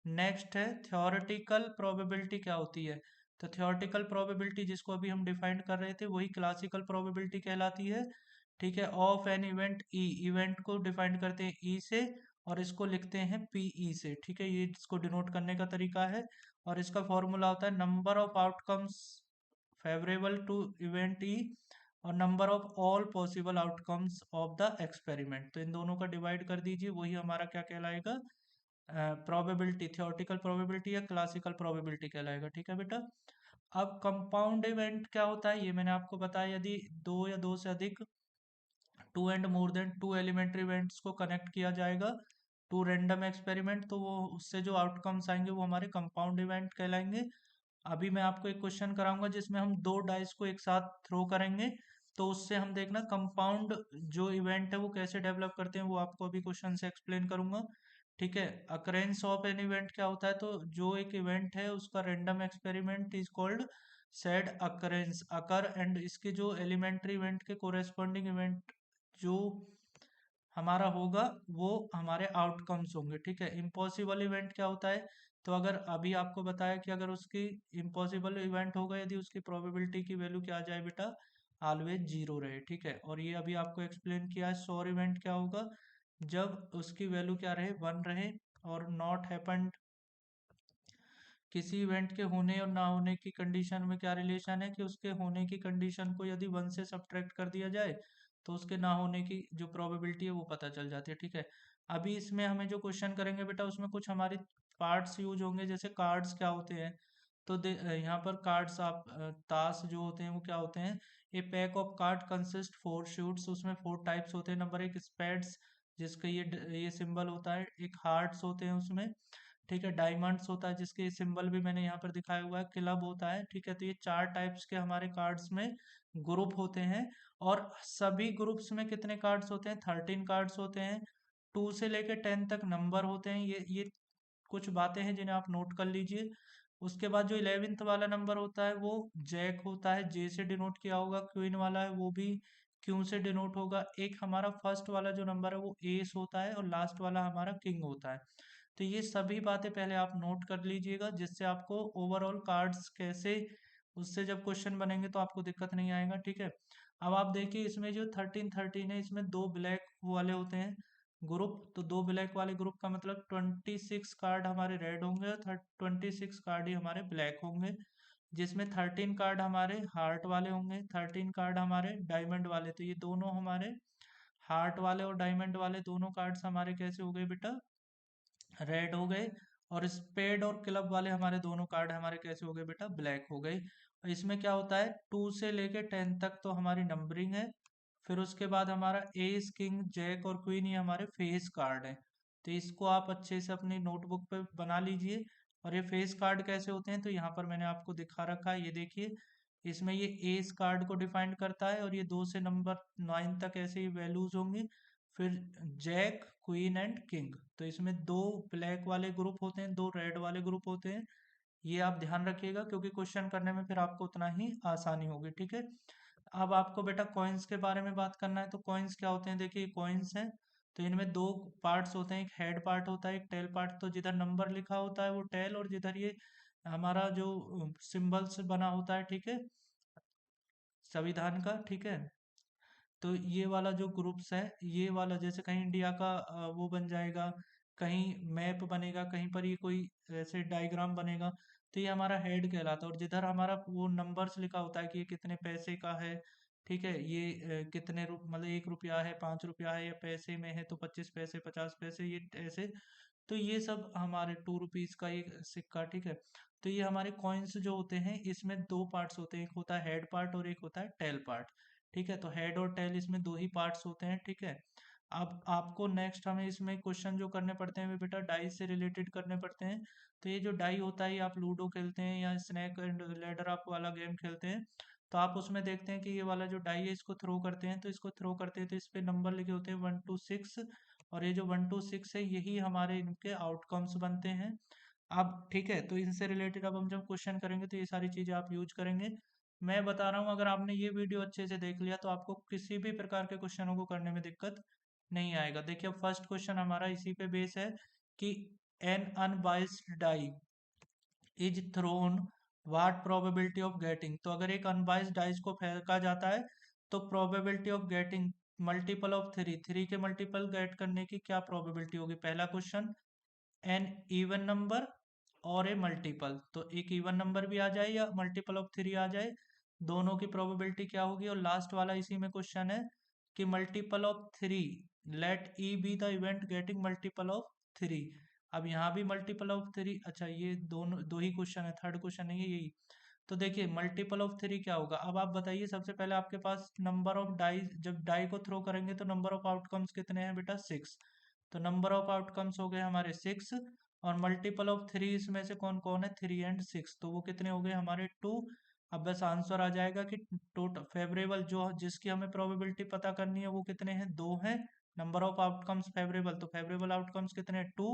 नेक्स्ट है थ्योरेटिकल प्रोबेबिलिटी क्या होती है, तो थ्योरेटिकल प्रोबेबिलिटी जिसको अभी हम डिफाइन कर रहे थे वही क्लासिकल प्रोबेबिलिटी कहलाती है, ठीक है। Of an event E, event को डिफाइन करते हैं ई से और इसको लिखते हैं पीई से, ठीक है। ये इसको डिनोट करने का तरीका है, और इसका फॉर्मूला होता है number of outcomes favourable to event E और number of all possible outcomes of the experiment. तो इन दोनों का डिवाइड कर दीजिए, वही हमारा क्या कहलाएगा, प्रोबेबिलिटी, थ्योरेटिकल प्रोबेबिलिटी या क्लासिकल प्रोबेबिलिटी कहलाएगा, ठीक है बेटा। अब कंपाउंड इवेंट क्या होता है ये मैंने आपको बताया, यदि दो या दो से अधिक two and more than two elementary events को कनेक्ट किया जाएगा टू रैंडम एक्सपेरिमेंट, तो वो उससे जो आउटकम्स आएंगे वो हमारे कंपाउंड इवेंट कहलाएंगे। अभी मैं आपको एक क्वेश्चन कराऊंगा जिसमें हम दो डाइस को एक साथ थ्रो करेंगे, तो उससे हम देखना कंपाउंड जो इवेंट है वो कैसे डेवलप करते हैं, वो आपको अभी क्वेश्चन से एक्सप्लेन करूंगा, ठीक है। अकरेंस ऑफ एन इवेंट क्या होता है, तो जो एक इवेंट है उसका random experiment is called said occurrence, occur, and इसके जो एलिमेंट्री इवेंट के कोरेस्पॉन्डिंग इवेंट जो हमारा होगा वो हमारे आउटकम्स होंगे, ठीक है। इम्पॉसिबल इवेंट क्या होता है, तो अगर अभी आपको बताया कि अगर उसकी इम्पॉसिबल इवेंट होगा यदि उसकी प्रोबेबिलिटी की वैल्यू क्या आ जाए बेटा, ऑलवेज जीरो रहे, ठीक है। और ये अभी आपको एक्सप्लेन किया है। श्योर इवेंट क्या होगा, जब उसकी वैल्यू क्या रहे, वन रहे, और नॉट हैपेंड, किसी इवेंट के होने और ना होने की कंडीशन में क्या रिलेशन है कि उसके होने की कंडीशन को यदि वन से सब्ट्रैक्ट कर दिया जाए तो उसके ना होने की जो प्रोबेबिलिटी है वो पता चल जाती है, ठीक है। अभी इसमें हमें जो क्वेश्चन करेंगे बेटा उसमें कुछ हमारे पार्ट्स यूज होंगे, जैसे कार्ड्स क्या होते हैं, तो यहाँ पर कार्ड्स आप ताश जो होते हैं वो क्या होते हैं, a pack of card consist four suits, उसमें फोर टाइप्स होते हैं। नंबर एक स्पेड्स, जिसका ये सिंबल होता है, एक हार्ट्स होते हैं उसमें, ठीक है। डायमंड्स होता है जिसके सिंबल भी मैंने यहाँ पर दिखाया हुआ है, क्लब होता है, ठीक है। तो ये चार टाइप्स के हमारे कार्ड्स में ग्रुप होते हैं, और सभी ग्रुप्स में कितने कार्ड्स होते हैं, 13 कार्ड्स होते हैं। टू से लेके 10 तक नंबर होते हैं, ये कुछ बातें हैं जिन्हें आप नोट कर लीजिए। उसके बाद जो 11th वाला नंबर होता है वो जैक होता है, जे से डिनोट किया होगा। क्वीन वाला है वो भी क्यू से डिनोट होगा। एक हमारा फर्स्ट वाला जो नंबर है वो एस होता है, और लास्ट वाला हमारा किंग होता है। तो ये सभी बातें पहले आप नोट कर लीजिएगा, जिससे आपको ओवरऑल कार्ड्स कैसे, उससे जब क्वेश्चन बनेंगे तो आपको दिक्कत नहीं आएगा, ठीक है। अब आप देखिए इसमें जो 13 है इसमें दो ब्लैक वाले होते हैं ग्रुप, तो दो ब्लैक वाले ग्रुप का मतलब 26 कार्ड हमारे रेड होंगे और 26 कार्ड ही हमारे ब्लैक होंगे, जिसमें 13 कार्ड हमारे हार्ट वाले होंगे, 13 कार्ड हमारे डायमंड वाले। तो ये दोनों हमारे हार्ट वाले और डायमंड वाले दोनों कार्ड्स हमारे कैसे हो गए बेटा, रेड हो गए। और स्पेड और क्लब वाले हमारे दोनों कार्ड हमारे कैसे हो गए बेटा, ब्लैक हो गए। और इसमें क्या होता है, 2 से लेके 10 तक तो हमारी नंबरिंग है, फिर उसके बाद हमारा एस, किंग, जैक और क्वीन ये हमारे फेस कार्ड है। तो इसको आप अच्छे से अपनी नोटबुक पे बना लीजिए। और ये फेस कार्ड कैसे होते हैं, तो यहाँ पर मैंने आपको दिखा रखा है, ये देखिए। इसमें ये एस कार्ड को डिफाइन करता है, और ये 2 से नंबर 9 तक ऐसे ही वैल्यूज होंगी। फिर जैक, क्वीन एंड किंग, तो इसमें दो ब्लैक वाले ग्रुप होते हैं, दो रेड वाले ग्रुप होते हैं। ये आप ध्यान रखिएगा क्योंकि क्वेश्चन करने में फिर आपको उतना ही आसानी होगी, ठीक है। अब आपको बेटा कॉइन्स के बारे में बात करना है, तो कॉइन्स क्या होते हैं, देखिए कॉइन्स हैं, तो इनमें दो पार्ट्स होते हैं, एक हेड पार्ट होता है, एक टेल पार्ट। तो जिधर नंबर लिखा होता है वो टेल, और जिधर ये हमारा जो सिंबल्स बना होता है, ठीक है, संविधान का, ठीक है। तो ये वाला जो ग्रुप्स है, ये वाला जैसे कहीं इंडिया का वो बन जाएगा, कहीं मैप बनेगा, कहीं पर ये कोई ऐसे डायग्राम बनेगा, तो ये हमारा हेड कहलाता है। और जिधर हमारा वो नंबर्स लिखा होता है कि ये कितने पैसे का है, ठीक है, ये कितने मतलब 1 रुपया है, 5 रुपया है, या पैसे में है तो 25 पैसे, 50 पैसे, ये ऐसे। तो ये सब हमारे 2 रुपीज का एक सिक्का, ठीक है। तो ये हमारे कॉइन्स जो होते हैं इसमें दो पार्ट्स होते हैं, एक होता है हेड पार्ट और एक होता है टेल पार्ट। ठीक है, तो हेड और टेल इसमें दो ही पार्ट्स होते हैं, ठीक है। अब आपको नेक्स्ट हमें इसमें क्वेश्चन जो करने पड़ते हैं वे बेटा डाई से रिलेटेड करने पड़ते हैं। तो ये जो डाई होता है, ये आप लूडो खेलते हैं या स्नैक एंड लैडर आप वाला गेम खेलते हैं, तो आप उसमें देखते हैं कि ये वाला जो डाई है इसको थ्रो करते हैं, तो इसको थ्रो करते हैं तो इस पे नंबर लिखे होते हैं 1 to 6, और ये जो 1 to 6 है यही हमारे इनके आउटकम्स बनते हैं। अब ठीक है, तो इनसे रिलेटेड अब हम जब क्वेश्चन करेंगे तो ये सारी चीजें आप यूज करेंगे। मैं बता रहा हूँ, अगर आपने ये वीडियो अच्छे से देख लिया तो आपको किसी भी प्रकार के क्वेश्चनों को करने में दिक्कत नहीं आएगा। देखिए, फर्स्ट क्वेश्चन हमारा इसी पे बेस है कि an unbiased die is thrown, what probability of getting. तो अगर एक अनबाइस्ड डाइस को फेंका जाता है तो probability of getting multiple of three, three के मल्टीपल गेट करने की क्या प्रोबेबिलिटी होगी। पहला क्वेश्चन, एन इवन नंबर और ए मल्टीपल, तो एक इवन नंबर भी आ जाए या मल्टीपल ऑफ थ्री आ जाए, दोनों की प्रोबेबिलिटी क्या होगी। और लास्ट वाला इसी में क्वेश्चन है कि multiple of three, let E be the event getting multiple of three. अब यहाँ भी मल्टीपल ऑफ थ्री, अच्छा ये दोनों दो ही क्वेश्चन है, थर्ड क्वेश्चन नहीं है यही। तो देखिए मल्टीपल ऑफ थ्री क्या होगा। अब आप बताइए, सबसे पहले आपके पास नंबर ऑफ डाई, जब डाई को थ्रो करेंगे तो नंबर ऑफ आउटकम्स कितने हैं बेटा, 6। तो नंबर ऑफ आउटकम्स हो गए हमारे 6, और मल्टीपल ऑफ थ्री इसमें से कौन कौन है, 3 और 6, तो वो कितने हो गए हमारे 2। अब बस आंसर आ जाएगा कि टोटल फेवरेबल जो जिसकी हमें प्रोबेबिलिटी पता करनी है वो कितने हैं, 2 हैं। नंबर ऑफ आउटकम्स फेवरेबल, तो फेवरेबल आउटकम्स कितने हैं, 2,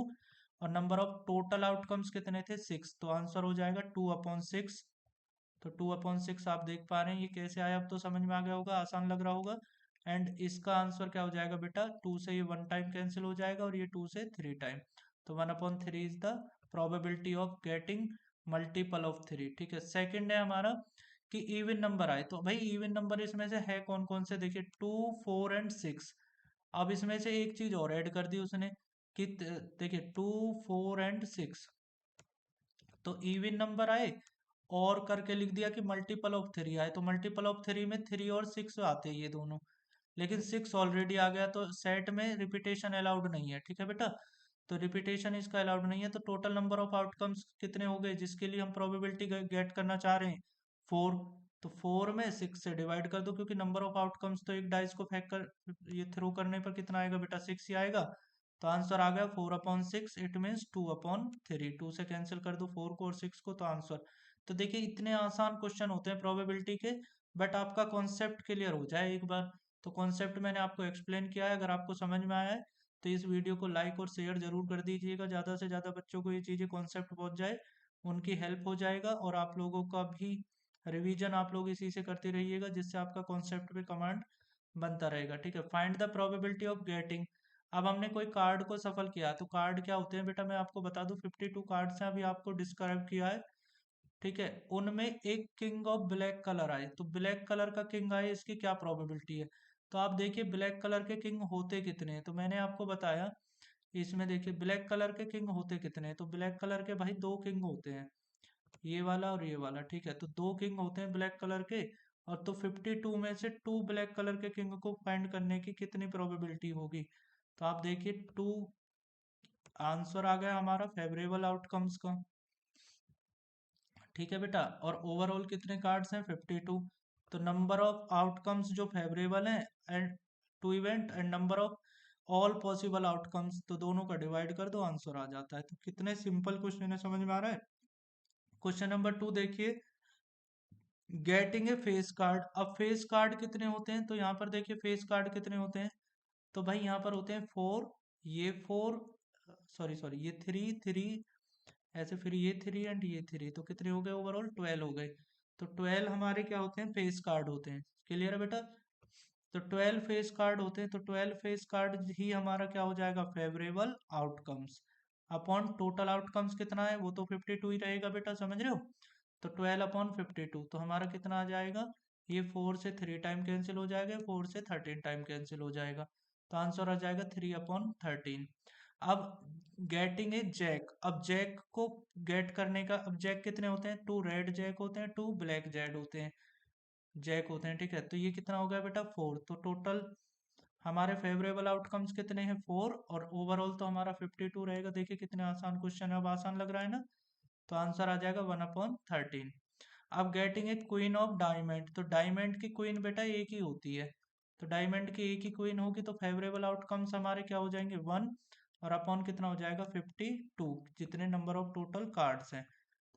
और नंबर ऑफ टोटल आउटकम्स कितने थे, 6, तो आंसर हो जाएगा 2/6। तो 2/6 आप देख पा रहे हैं, ये कैसे आया अब तो समझ में आ गया होगा, आसान लग रहा होगा। एंड इसका आंसर क्या हो जाएगा बेटा, 2 से ये 1 टाइम कैंसिल हो जाएगा और ये 2 से 3 टाइम। तो 1/3 is the probability of getting multiple of three. ठीक है, सेकंड है हमारा कि इवन नंबर आए, तो भाई इवन नंबर इसमें से है कौन कौन से, देखिए 2, 4 एंड 6। अब इसमें से एक चीज और ऐड कर दी उसने कि देखिए 2, 4 एंड 6, तो इवन नंबर आए और करके लिख दिया कि मल्टीपल ऑफ थ्री आए, तो मल्टीपल ऑफ थ्री में 3 और 6 आते हैं ये दोनों, लेकिन 6 ऑलरेडी आ गया, तो सेट में रिपीटेशन अलाउड नहीं है, ठीक है बेटा। तो रिपीटेशन इसका अलाउड नहीं है, तो टोटल नंबर ऑफ आउटकम्स कितने हो गए जिसके लिए हम प्रोबेबिलिटी गेट करना चाह रहे हैं, 4। तो 4 में 6 से डिवाइड कर दो, क्योंकि नंबर ऑफ आउटकम्स तो एक डाइस को फेंक कर ये थ्रो करने पर कितना आएगा बेटा, 6 ही आएगा। तो आंसर आ गया 4/6, इट मीन्स 2/3, 2 से कैंसिल कर दो 4 को और 6 को, तो आंसर। तो देखिए इतने आसान क्वेश्चन होते हैं प्रोबेबिलिटी के, बट आपका कॉन्सेप्ट क्लियर हो जाए एक बार। तो कॉन्सेप्ट मैंने आपको एक्सप्लेन किया है, अगर आपको समझ में आया है तो इस वीडियो को लाइक और शेयर जरूर कर दीजिएगा, ज़्यादा से ज़्यादा बच्चों को ये चीज़ें कॉन्सेप्ट पहुंच जाए, उनकी हेल्प हो जाएगा। और आप लोगों का भी रिवीजन आप लोग इसी से करते रहिएगा, जिससे आपका कॉन्सेप्ट पे कमांड बनता रहेगा। ठीक है, find the probability of getting. अब हमने कोई कार्ड को सफल किया, तो कार्ड क्या होते हैं बेटा, मैं आपको बता दूं 52 कार्ड्स हैं, अभी आपको डिस्क्राइब किया है। ठीक है, उनमें एक किंग ऑफ ब्लैक कलर आए, तो ब्लैक कलर का किंग आए इसकी क्या प्रोबेबिलिटी है। तो आप देखिए ब्लैक कलर के किंग होते कितने हैं, तो मैंने आपको बताया इसमें देखिए ब्लैक कलर के किंग होते कितने हैं, तो ब्लैक कलर के भाई दो किंग होते हैं, ये वाला और ये वाला। ठीक है, तो दो किंग होते हैं ब्लैक कलर के, और तो 52 में से 2 ब्लैक कलर के किंग को फाइंड करने की कितनी प्रोबेबिलिटी होगी। तो आप देखिए 2, आंसर आ गया हमारा फेवरेबल आउटकम्स का। ठीक है बेटा, और ओवरऑल कितने कार्ड्स हैं, 52। तो नंबर ऑफ आउटकम्स जो फेवरेबल हैं and to event, and number of all possible outcomes, तो दोनों का डिवाइड कर दो, आंसर आ जाता है। तो कितने सिंपल क्वेश्चन है, समझ में आ रहा है। क्वेश्चन नंबर 2 देखिए, गेटिंग ए फेस कार्ड। अब फेस कार्ड कितने होते हैं, तो यहाँ पर देखिए फेस कार्ड कितने होते हैं, तो भाई यहाँ पर होते हैं 4, ये 4, सॉरी सॉरी ये 3, 3, ऐसे फिर ये 3 एंड ये 3, तो कितने हो गए ओवरऑल, 12 हो गए। तो 12 हमारे क्या होते हैं, फेस कार्ड होते हैं। क्लियर है बेटा, तो 12 फेस कार्ड होते हैं, तो 12 फेस कार्ड ही हमारा क्या हो जाएगा, favourable outcomes. Upon total outcomes कितना है, वो तो 52 ही रहेगा बेटा, समझ रहे हो। तो 12/52, तो हमारा कितना आ जाएगा, ये 4 से 3 टाइम कैंसिल हो जाएगा, 4 से 13 टाइम कैंसिल हो जाएगा, तो आंसर आ जाएगा 3/13। अब गेटिंग ए जैक, अब जैक को गेट करने का, अब जैक कितने होते हैं, 2 रेड जैक होते हैं, 2 ब्लैक जैक होते हैं। जैक होते हैं, ठीक है। तो ये कितना हो गया बेटा 4। तो टोटल हमारे फेवरेबल आउटकम्स कितने हैं 4, और ओवरऑल तो हमारा 52 रहेगा। देखिए कितने आसान क्वेश्चन है, अब आसान लग रहा है ना। तो आंसर आ जाएगा 1/13। अब getting a queen of diamond, तो डायमंड की क्वीन बेटा एक ही होती है। तो डायमंड की एक ही क्वीन होगी, तो फेवरेबल आउटकम्स हमारे क्या हो जाएंगे 1, और अपॉन कितना हो जाएगा 52, जितने नंबर ऑफ टोटल कार्ड्स हैं।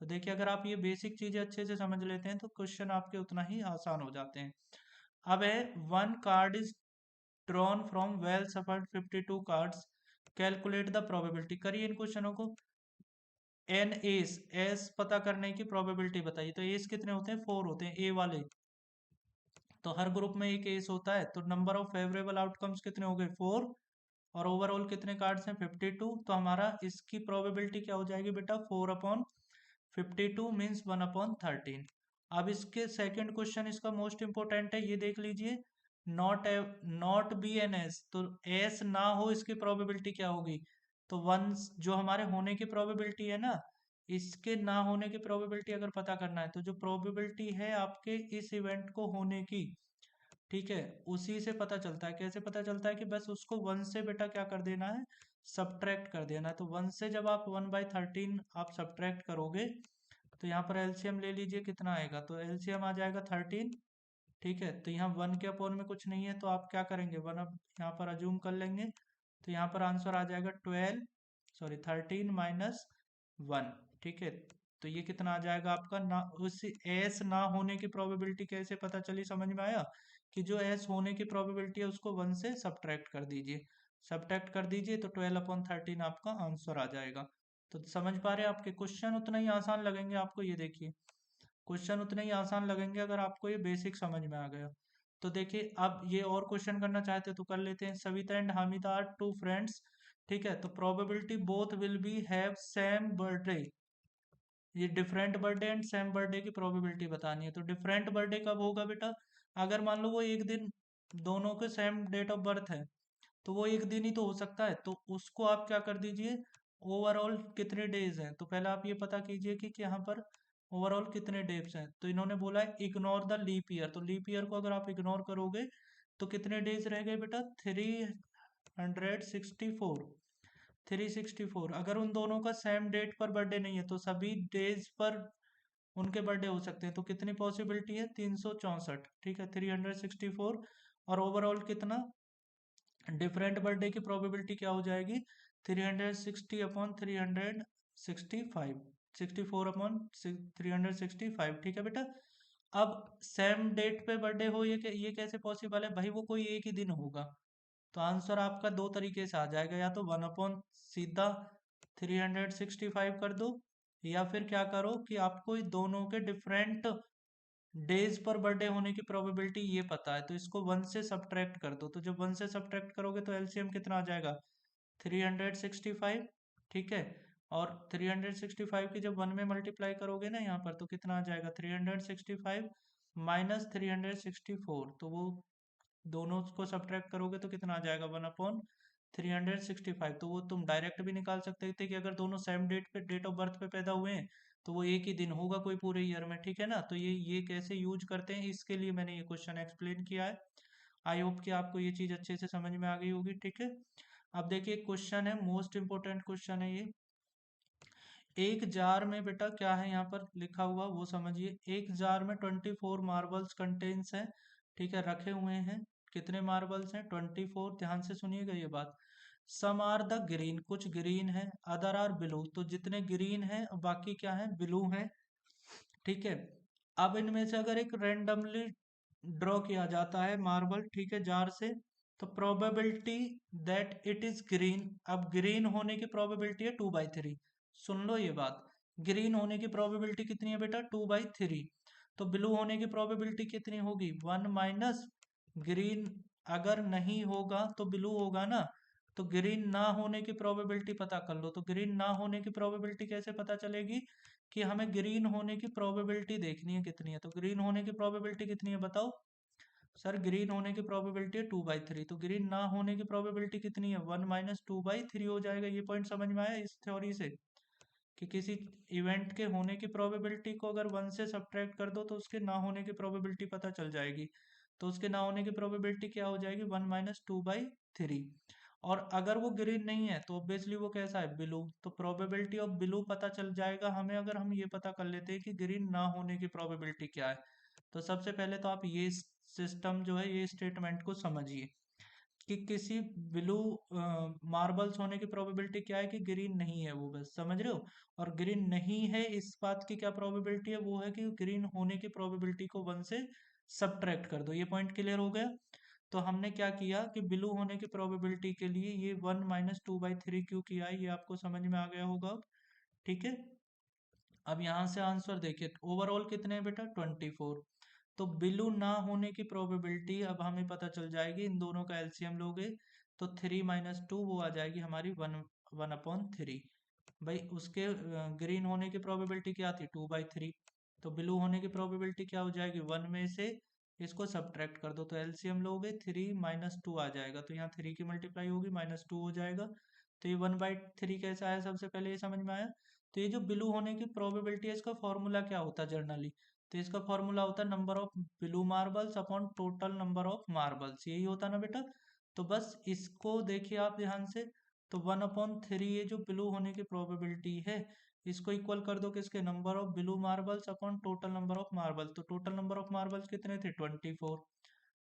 तो देखिए अगर आप ये बेसिक चीजें अच्छे से समझ लेते हैं तो क्वेश्चन आपके उतना ही आसान हो जाते हैं। अब है one card is drawn from well suffered 52 cards, calculate the probability. करिए इन क्वेश्चनों को। एन एस एस पता करने की प्रोबेबिलिटी बताइए। तो एस कितने होते हैं 4 होते हैं ए वाले। तो हर ग्रुप में एक एस होता है। तो नंबर ऑफ फेवरेबल आउटकम्स कितने हो गए 4, और ओवरऑल कितने कार्ड्स हैं 52। तो हमारा इसकी प्रोबेबिलिटी क्या हो जाएगी बेटा 4/52 मीन्स 1/13। अब इसके सेकंड क्वेश्चन इसका मोस्ट इंपोर्टेंट है, ये देख लीजिए। नॉट बी एन एस, तो एस ना हो इसकी प्रोबेबिलिटी क्या होगी। तो वंस जो हमारे होने की प्रोबेबिलिटी है ना, इसके ना होने की प्रोबेबिलिटी अगर पता करना है, तो जो प्रोबेबिलिटी है आपके इस इवेंट को होने की, ठीक है, उसी से पता चलता है। कैसे पता चलता है कि बस उसको 1 से बेटा क्या कर देना है, सब्ट्रैक्ट कर देना है। तो 1 से जब आप 1/13 आप सब्ट्रैक्ट करोगे, तो यहाँ पर एलसीएम ले लीजिए कितना आएगा। तो एलसीएम आ जाएगा 13, ठीक है। तो यहाँ 1 के अपॉन में कुछ नहीं है, तो आप क्या करेंगे 1 अब यहाँ पर अज्यूम कर लेंगे। तो यहाँ पर आंसर आ जाएगा 13 माइनस 1, ठीक है। तो ये कितना आ जाएगा आपका ना, उस एस ना होने की प्रोबेबिलिटी कैसे पता चली, समझ में आया। कि जो एस होने की प्रोबेबिलिटी है उसको 1 से सब्ट्रैक्ट कर दीजिए। सब्ट्रैक्ट कर दीजिए तो 12/13 आपका आंसर आ जाएगा। तो समझ पा रहे हैं, आपके क्वेश्चन उतना ही आसान लगेंगे आपको। ये देखिए क्वेश्चन उतने ही आसान लगेंगे अगर आपको ये बेसिक समझ में आ गया। तो देखिए अब ये और क्वेश्चन करना चाहते तो कर लेते हैं। Savita and Hamida are two friends, ठीक है। तो probability both will be have same birthday. ये different birthday and same birthday की प्रोबेबिलिटी बतानी है। तो डिफरेंट बर्थडे कब होगा बेटा, अगर मान लो वो एक दिन, दोनों के सेम डेट ऑफ बर्थ है, तो वो एक दिन ही तो हो सकता है। तो उसको आप क्या कर दीजिए, ओवरऑल कितने डेज हैं। तो पहले आप ये पता कीजिए कि यहाँ पर ओवरऑल कितने डेज हैं। तो इन्होंने बोला है इग्नोर द लीप ईयर। तो लीप ईयर को अगर आप इग्नोर करोगे तो कितने डेज रह गए बेटा 364। 364 अगर उन दोनों का सेम डेट पर बर्थडे नहीं है तो सभी डेज पर उनके बर्थडे हो सकते हैं। तो कितनी पॉसिबिलिटी है 364, ठीक है 364। और ओवरऑल कितना, डिफरेंट बर्थडे की प्रोबेबिलिटी क्या हो जाएगी 360/365, 64/365, ठीक है बेटा। अब सेम डेट पे बर्थडे हो, ये कैसे पॉसिबल है भाई, वो कोई एक ही दिन होगा। तो आंसर आपका दो तरीके से आ जाएगा, या तो 1/ सीधा 365 कर दो, या फिर क्या करो कि आपको दोनों के डिफरेंट डेज पर बर्थडे होने की प्रोबेबिलिटी ये पता है, तो इसको 1 से सब्ट्रैक्ट कर दो। तो जब 1 से सब्ट्रैक्ट करोगे तो एलसीएम कितना आ जाएगा 365, ठीक है। और 365 की जब 1 में मल्टीप्लाई करोगे ना यहाँ पर, तो कितना आ जाएगा 365 माइनस 364। तो वो दोनों को सब्ट्रैक्ट करोगे तो कितना आ जाएगा 1/365। तो वो तुम डायरेक्ट भी निकाल सकते थे कि अगर दोनों सेम डेट पे, डेट ऑफ बर्थ पे पैदा हुए हैं, तो वो एक ही दिन होगा कोई पूरे ईयर में, ठीक है ना। तो ये कैसे यूज करते हैं, इसके लिए मैंने ये क्वेश्चन एक्सप्लेन किया है। आई होप कि आपको ये चीज़ अच्छे से समझ में आ गई होगी, ठीक है। अब देखिए क्वेश्चन है, मोस्ट इंपोर्टेंट क्वेश्चन है ये। एक जार में बेटा क्या है यहाँ पर लिखा हुआ वो समझिए। एक जार में 24 मार्बल्स कंटेन्स हैं, ठीक है, रखे हुए हैं। कितने मार्बल्स हैं 24, ध्यान से सुनिएगा ये बात। सम आर द ग्रीन, कुछ ग्रीन है, अदर आर ब्लू, तो जितने ग्रीन है बाकी क्या है ब्लू है, ठीक है। अब इनमें से अगर एक रेंडमली ड्रॉ किया जाता है मार्बल, ठीक है, जार से, तो probability that it is green, अब ग्रीन होने की प्रोबेबिलिटी है 2/3। सुन लो ये बात, ग्रीन होने की प्रोबेबिलिटी कितनी है बेटा 2/3। तो ब्लू होने की प्रोबेबिलिटी कितनी होगी 1 माइनस ग्रीन, अगर नहीं होगा तो ब्लू होगा ना। तो ग्रीन ना होने की प्रोबेबिलिटी पता कर लो। तो ग्रीन ना होने की प्रोबेबिलिटी कैसे पता चलेगी, कि हमें ग्रीन होने की प्रोबेबिलिटी देखनी है कितनी है। तो ग्रीन होने की प्रोबेबिलिटी कितनी है बताओ सर। ग्रीन होने की प्रोबेबिलिटी है 2/3, तो ग्रीन ना होने की प्रोबेबिलिटी कितनी है 1 माइनस 2/3 हो जाएगा। ये पॉइंट समझ में आया इस थ्योरी से। कि किसी इवेंट के होने की प्रोबेबिलिटी को अगर 1 से सब्ट्रैक्ट कर दो तो उसके ना होने की प्रोबेबिलिटी पता चल जाएगी। तो उसके ना होने की प्रोबेबिलिटी क्या हो जाएगी, 1 - 2/3। और अगर वो ग्रीन नहीं है तो ऑब्वियसली वो कैसा है, ब्लू। तो प्रोबेबिलिटी ऑफ ब्लू पता चल जाएगा हमें अगर हम ये पता कर लेते हैं कि ग्रीन ना होने की प्रोबेबिलिटी क्या है। तो सबसे पहले तो आप ये सिस्टम जो है, ये स्टेटमेंट को समझिए कि किसी ब्लू मार्बल्स होने की प्रोबेबिलिटी क्या है कि ग्रीन नहीं है, वो बस समझ रहे हो। और ग्रीन नहीं है इस बात की क्या प्रोबेबिलिटी है, वो है कि ग्रीन होने की प्रोबेबिलिटी को 1 से सब्ट्रैक्ट कर दो। ये पॉइंट क्लियर हो गया। तो हमने क्या किया कि ब्लू होने की प्रोबेबिलिटी के लिए ये 1 - 2/3 क्यों किया है, ये आपको समझ में आ गया होगा अब। ठीक है। अब यहाँ से आंसर देखिए, ओवरऑल कितने हैं बेटा, 24। तो ब्लू ना होने की प्रोबेबिलिटी अब हमें पता चल जाएगी, इन दोनों का एलसीएम लोगे तो 3 - 2 वो आ जाएगी हमारी 1/3। भाई उसके ग्रीन होने की प्रोबेबिलिटी क्या थी, 2/3। तो ब्लू होने की प्रोबेबिलिटी क्या हो जाएगी, 1 में से इसको सब्ट्रैक्ट कर दो तो एलसीएम लोगे 3 - 2 आ जाएगा। तो यहाँ 3 की मल्टीप्लाई होगी, -2 हो जाएगा। तो ये 1/3 कैसा है, सबसे पहले ये समझ में आया। तो ये जो ब्लू होने की प्रोबेबिलिटी है, इसका फॉर्मूला क्या होता है जनरली, तो इसका फॉर्मूला होता है number of blue marbles upon total number of marbles, यही होता ना बेटा। तो बस इसको देखिए आप ध्यान से। तो 1/3 ये जो ब्लू होने की प्रोबेबिलिटी है, इसको इक्वल कर दो किसके, number of blue marbles upon total number of marbles. तो टोटल नंबर ऑफ मार्बल्स कितने थे, 24।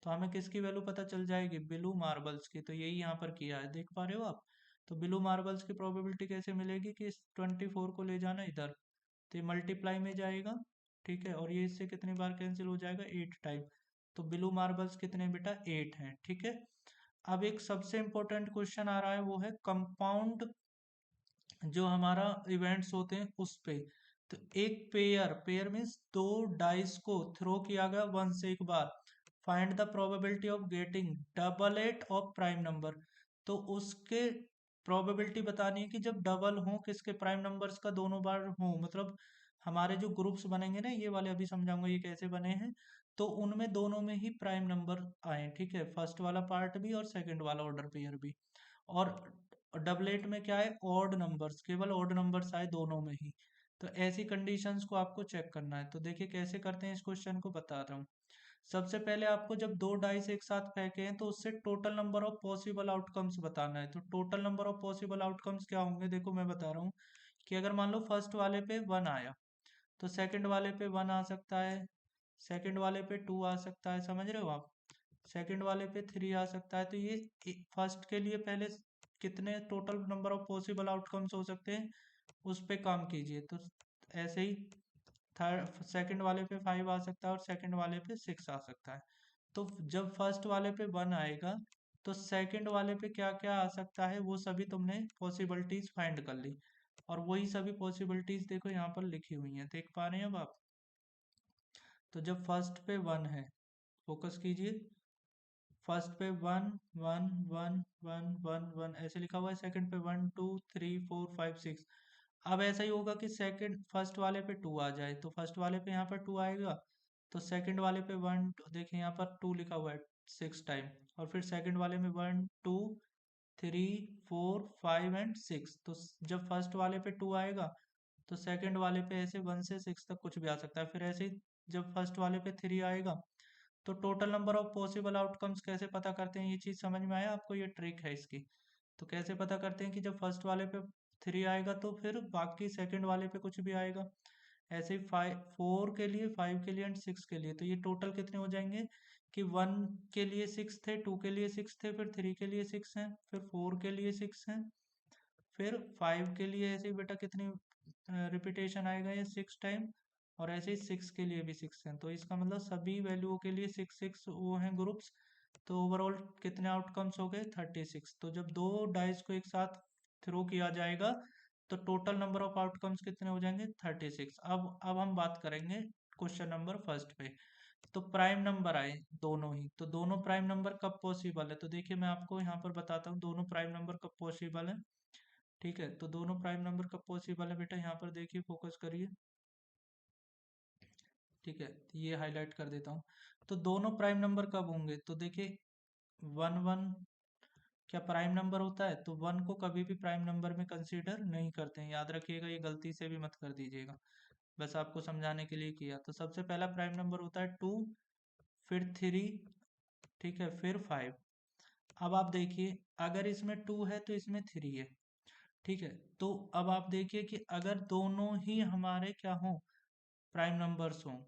तो हमें किसकी वैल्यू पता चल जाएगी, ब्लू मार्बल्स की। तो यही यहाँ पर किया है, देख पा रहे हो आप। तो ब्लू मार्बल्स की प्रोबेबिलिटी कैसे मिलेगी कि इस 24 को ले जाना इधर, तो ये मल्टीप्लाई में जाएगा। ठीक है, और ये इससे कितनी बार कैंसिल हो जाएगा, 8 टाइम। तो ब्लू मार्बल्स कितने बेटा, 8 हैं। ठीक है। अब एक सबसे इंपॉर्टेंट क्वेश्चन आ रहा है, वो है कंपाउंड जो हमारा इवेंट्स होते हैं उस पे। तो एक पेयर, पेयर मीन्स दो डाइस को थ्रो किया गया 1 से एक बार, find the probability of getting doublet of prime number. तो उसके प्रोबेबिलिटी बतानी है कि जब डबल हो किसके, प्राइम नंबर्स का दोनों बार हो, मतलब हमारे जो ग्रुप्स बनेंगे ना ये वाले, अभी समझाऊंगा ये कैसे बने हैं। तो उनमें दोनों में ही प्राइम नंबर आए, ठीक है, फर्स्ट वाला पार्ट भी और सेकंड वाला ऑर्डर पेयर भी। और डबलेट में क्या है, ऑड नंबर्स, केवल ऑड नंबर्स आए दोनों में ही। तो ऐसी कंडीशंस को आपको चेक करना है। तो देखिए कैसे करते हैं, इस क्वेश्चन को बता रहा हूँ। सबसे पहले आपको जब दो डाइस एक साथ फेंके हैं तो उससे total number of possible outcomes बताना है। तो total number of possible outcomes क्या होंगे, देखो मैं बता रहा हूँ कि अगर मान लो फर्स्ट वाले पे 1 आया तो सेकंड वाले पे 1 आ सकता है, सेकंड वाले पे 2 आ सकता है, समझ रहे हो आप, सेकंड वाले पे 3 आ सकता है। तो ये फर्स्ट के लिए पहले कितने total number of possible outcomes हो सकते हैं उस पे काम कीजिए। तो ऐसे ही थर्ड सेकंड वाले पे 5 आ सकता है और सेकंड वाले पे 6 आ सकता है। तो जब फर्स्ट वाले पे 1 आएगा तो सेकंड वाले पे क्या क्या आ सकता है वो सभी तुमने पॉसिबिलिटीज फाइंड कर ली। और वही सभी पॉसिबिलिटीज देखो यहाँ पर लिखी हुई हैं, देख पा रहे हैं अब आप। तो जब फर्स्ट पे 1 है, फोकस कीजिए, फर्स्ट पे 1 1 1 1 1 1 ऐसे लिखा हुआ है, सेकंड पे 1 2 3 4 5 6। अब ऐसा ही होगा कि सेकंड फर्स्ट वाले पे 2 आ जाए तो फर्स्ट वाले पे यहाँ पर 2 आएगा, तो सेकंड वाले पे 1, देखिए यहाँ पर 2 लिखा हुआ है 6 टाइम, और फिर सेकंड वाले में 1 2 3 4 5 एंड 6। तो जब फर्स्ट वाले पे 2 आएगा तो सेकंड वाले पे ऐसे 1 से 6 तक कुछ भी आ सकता है। फिर ऐसे ही जब फर्स्ट वाले पे 3 आएगा तो total number of possible outcomes कैसे पता करते हैं, ये चीज़ समझ में आया आपको, ये ट्रिक है इसकी। तो कैसे पता करते हैं कि जब फर्स्ट वाले पे 3 आएगा तो फिर बाकी सेकंड वाले पे कुछ भी आएगा। ऐसे ही 4 के लिए, 5 के लिए एंड 6 के लिए। तो ये टोटल कितने हो जाएंगे कि 1 के लिए 6 थे, 2 के लिए 6 थे, फिर 3 के लिए 6 हैं, फिर 4 के लिए 6 हैं, फिर 5 के लिए ऐसे ही बेटा कितनी रिपीटेशन आएगा, ये 6 टाइम, और ऐसे ही 6 के लिए भी 6 हैं। तो इसका मतलब सभी वैल्यूओं के लिए 6 6 वो हैं ग्रुप्स। तो ओवरऑल कितने आउटकम्स हो गए, 36। तो जब दो डाइस को एक साथ थ्रो किया जाएगा तो टोटल नंबर ऑफ आउटकम्स कितने हो जाएंगे, 36। अब हम बात करेंगे क्वेश्चन नंबर फर्स्ट पे। तो प्राइम नंबर आए दोनों ही, तो दोनों प्राइम नंबर कब पॉसिबल है, तो देखिए मैं आपको यहाँ पर बताता हूँ दोनों प्राइम नंबर कब पॉसिबल है। ठीक है, तो दोनों प्राइम नंबर कब पॉसिबल है बेटा, यहाँ पर देखिए, फोकस करिए। ठीक है, तो ये हाईलाइट कर देता हूँ। तो दोनों प्राइम नंबर कब होंगे, तो देखिए 1 1 क्या प्राइम नंबर होता है? तो 1 को कभी भी प्राइम नंबर में कंसीडर नहीं करते हैं, याद रखिएगा, ये गलती से भी मत कर दीजिएगा, बस आपको समझाने के लिए किया। तो सबसे पहला प्राइम नंबर होता है 2, फिर 3, ठीक है, फिर 5। अब आप देखिए, अगर इसमें 2 है तो इसमें 3 है, ठीक है। तो अब आप देखिए कि अगर दोनों ही हमारे क्या हों, प्राइम नंबर्स हों,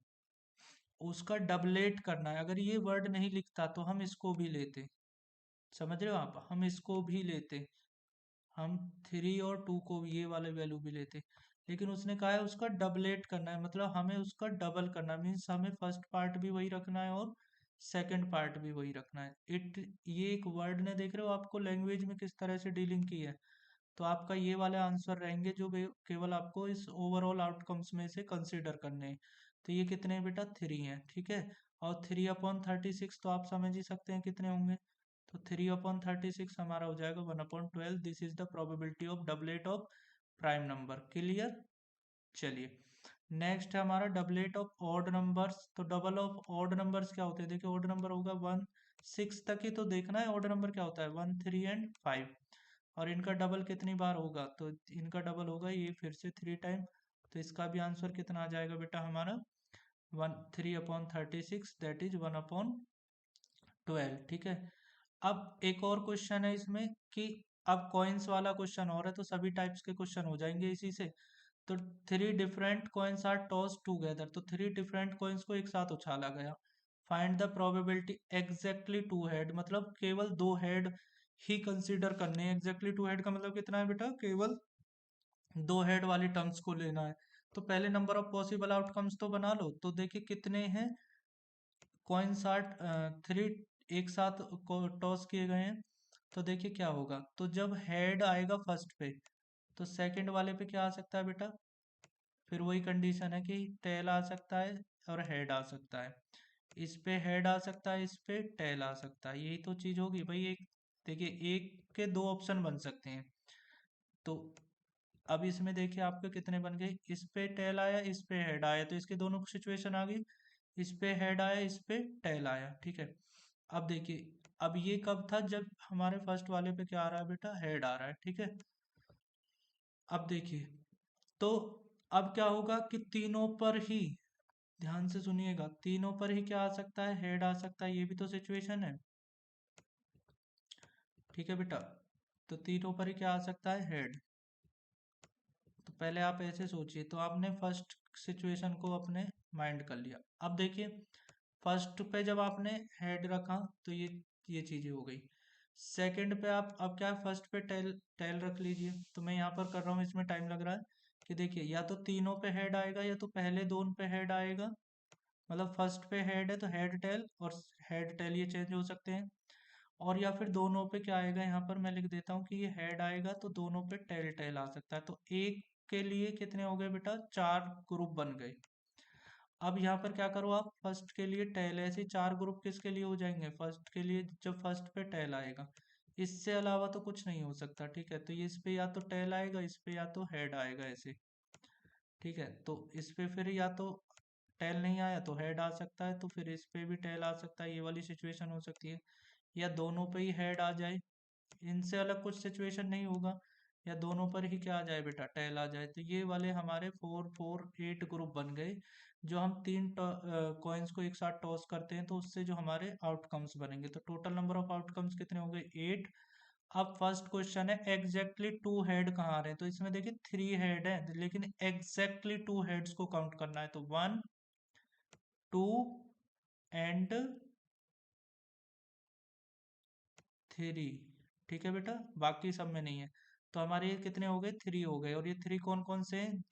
उसका डबलेट करना है। अगर ये वर्ड नहीं लिखता तो हम इसको भी लेते, समझ रहे हो आप, हम इसको भी लेते, हम 3 और 2 को ये वाले वैल्यू भी लेते। लेकिन उसने कहा है उसका डबलेट करना है, मतलब हमें उसका डबल करना है, मीन्स हमें फर्स्ट पार्ट भी वही रखना है और सेकंड पार्ट भी वही रखना है। ये एक वर्ड ने, देख रहे हो आपको लैंग्वेज में किस तरह से डीलिंग की है। तो आपका ये वाले आंसर रहेंगे जो केवल आपको इस ओवरऑल आउटकम्स में से कंसीडर करने हैं। तो ये कितने हैं बेटा? 3 हैं, ठीक है। और 3/36 तो आप समझ ही सकते हैं कितने होंगे। तो 3/36 हमारा हो जाएगा 1/12। This is the probability of doublet of prime number. Clear? चलिए, नेक्स्ट है हमारा डबलेट ऑफ ऑड नंबर्स। तो डबल ऑफ ऑड नंबर्स क्या होते हैं? देखिए, ऑड नंबर होगा 1, 6 तक ही तो देखना है ऑड नंबर क्या होता है, 1, 3 एंड 5। और इनका डबल कितनी बार होगा? तो इनका डबल होगा ये फिर से 3 टाइम। तो इसका भी आंसर कितना आ जाएगा बेटा हमारा? 3/36, दैट इज 1/12, ठीक है। अब एक और क्वेश्चन है इसमें कि अब कॉइन्स वाला क्वेश्चन और है, तो सभी टाइप्स के क्वेश्चन हो जाएंगे इसी से। तो 3 different coins are toss together, तो 3 डिफरेंट कॉइन्स को एक साथ उछाला गया। Find the probability exactly 2 head, मतलब केवल 2 हेड ही कंसीडर करने हैं। एग्जैक्टली 2 हेड का मतलब कितना है बेटा? केवल 2 हेड वाली टर्म्स को लेना है। तो पहले नंबर ऑफ पॉसिबल आउटकम्स तो बना लो। तो देखिए कितने हैं कॉइन्स आर 3 एक साथ टॉस किए गए हैं। तो देखिए क्या होगा, तो जब हेड आएगा फर्स्ट पे, तो सेकंड वाले पे क्या आ सकता है बेटा? फिर वही कंडीशन है कि टेल आ सकता है और हेड आ सकता है। इस पे हेड आ सकता है, इस पे टेल आ सकता है, यही तो चीज होगी भाई। एक देखिए, एक के दो ऑप्शन बन सकते हैं। तो अब इसमें देखिए आपके कितने बन गए, इस पे टेल आया, इस पे हेड आया, तो इसके दोनों सिचुएशन आ गई। इस पे हेड आया, इस पे टेल आया, ठीक है। अब देखिए, अब ये कब था? जब हमारे फर्स्ट वाले पे क्या आ रहा है बेटा? हेड आ रहा है, ठीक है। अब देखिए, तो अब क्या होगा कि तीनों पर ही, ध्यान से सुनिएगा, तीनों पर ही क्या आ सकता है? हेड आ सकता है, ये भी तो सिचुएशन है, ठीक है बेटा। तो तीनों पर ही क्या आ सकता है? हेड। तो पहले आप ऐसे सोचिए, तो आपने फर्स्ट सिचुएशन को अपने माइंड कर लिया। अब देखिए, फर्स्ट पे जब आपने हेड रखा तो ये चीजें हो गई। सेकंड पे आप अब क्या, फर्स्ट पे टेल टेल रख लीजिए। तो मैं यहाँ पर कर रहा हूँ, इसमें टाइम लग रहा है कि देखिए, या तो तीनों पे हेड आएगा या तो पहले दोनों पे हेड आएगा। मतलब फर्स्ट पे हेड है तो हेड टेल और हेड टेल ये चेंज हो सकते हैं। और या फिर दोनों पे क्या आएगा, यहाँ पर मैं लिख देता हूँ कि ये हेड आएगा तो दोनों पे टेल टेल आ सकता है। तो एक के लिए कितने हो गए बेटा? 4 ग्रुप बन गए। अब यहाँ पर क्या करो आप, फर्स्ट के लिए टेल, ऐसे 4 ग्रुप किसके लिए हो जाएंगे? फर्स्ट के लिए, जब फर्स्ट पे टेल आएगा। इससे अलावा तो कुछ नहीं हो सकता, ठीक है। तो ये इस पे या तो टेल आएगा, इस पे या तो हेड आएगा, ऐसे, ठीक है। तो इस पे फिर या तो टेल नहीं आया तो हेड आ सकता है, तो फिर इस पे भी टेल आ सकता है, ये वाली सिचुएशन हो सकती है। या दोनों पे ही हेड आ जाए, इनसे अलग कुछ सिचुएशन नहीं होगा। या दोनों पर ही क्या आ जाए बेटा? टेल आ जाए। तो ये वाले हमारे 4 4 8 ग्रुप बन गए। जो हम तीन कॉइन्स को एक साथ टॉस करते हैं तो उससे जो हमारे आउटकम्स बनेंगे, तो टोटल नंबर ऑफ आउटकम्स कितने हो गए? 8। अब फर्स्ट क्वेश्चन है एग्जैक्टली 2 हेड कहाँ आ रहे हैं? तो इसमें देखिए 3 हेड है, लेकिन एग्जैक्टली 2 हेड्स को काउंट करना है। तो 1, 2 एंड 3, ठीक है बेटा, बाकी सब में नहीं है। तो हमारे ये कितने हो गए? 3 हो गए। और ये 3 कौन कौन से हैं?